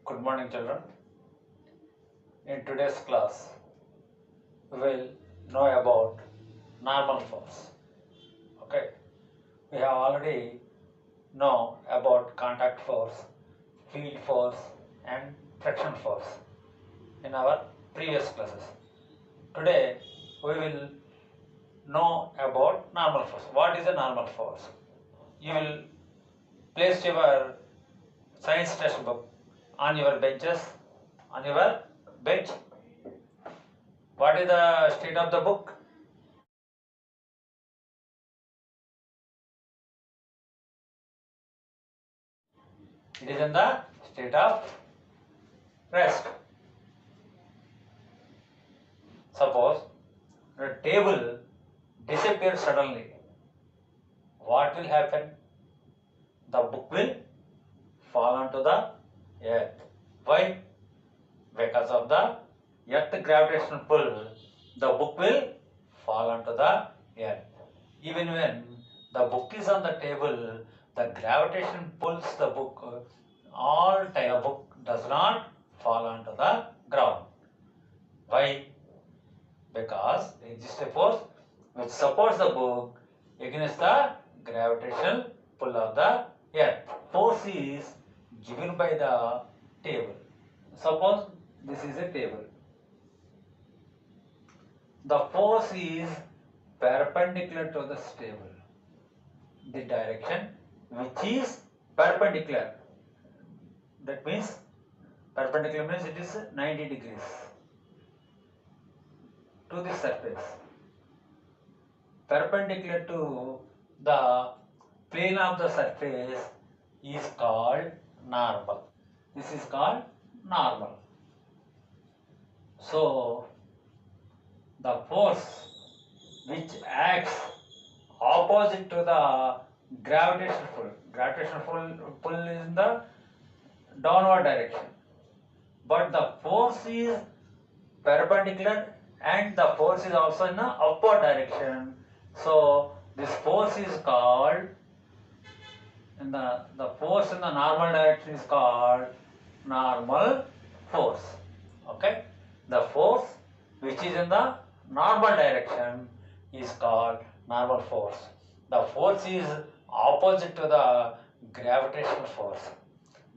Good morning, children. In today's class, we will know about normal force. Okay, we have already know about contact force, field force, and friction force in our previous classes. Today, we will know about normal force. What is a normal force? You will place your science textbook on your benches, on your bench. What is the state of the book? It is in the state of rest. Suppose the table disappears suddenly. What will happen? The book will fall onto the earth. Why? Because of the earth gravitational pull, the book will fall onto the earth. Even when the book is on the table, the gravitation pulls the book all time. The book does not fall onto the ground. Why? Because there exists a force which supports the book against the gravitational pull of the earth. Force is given by the table. Suppose this is a table. The force is perpendicular to the table. The direction which is perpendicular. That means perpendicular means it is 90 degrees to the surface. Perpendicular to the plane of the surface is called normal. This is called normal. So, the force which acts opposite to the gravitational pull is in the downward direction. But the force is perpendicular and the force is also in the upward direction. So, this force is called, the force in the normal direction is called normal force. Okay, the force which is in the normal direction is called normal force. The force is opposite to the gravitational force.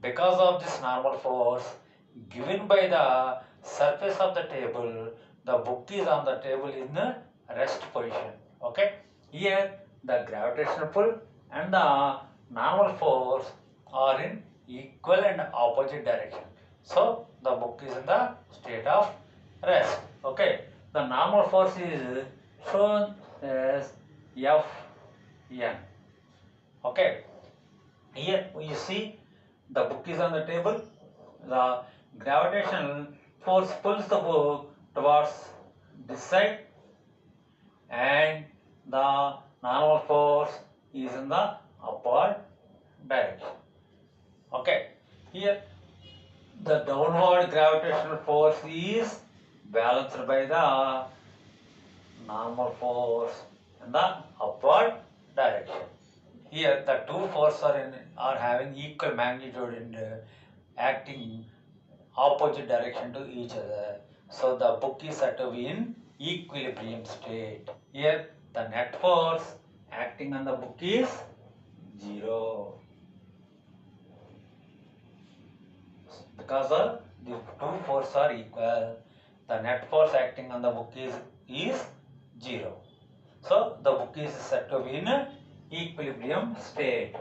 Because of this normal force given by the surface of the table, the book is on the table in the rest position. Okay, here the gravitational pull and the normal force are in equal and opposite direction. So the book is in the state of rest. Okay, the normal force is shown as Fn. Okay, here you see the book is on the table. The gravitational force pulls the book towards this side, and the normal force is in the upward direction. Okay, here the downward gravitational force is balanced by the normal force in the upward direction. Here the two forces are having equal magnitude and acting opposite direction to each other. So the book is said to be in equilibrium state. Here the net force acting on the book is 0. Because the two forces are equal, the net force acting on the book is 0. So the book is said to be in equilibrium state.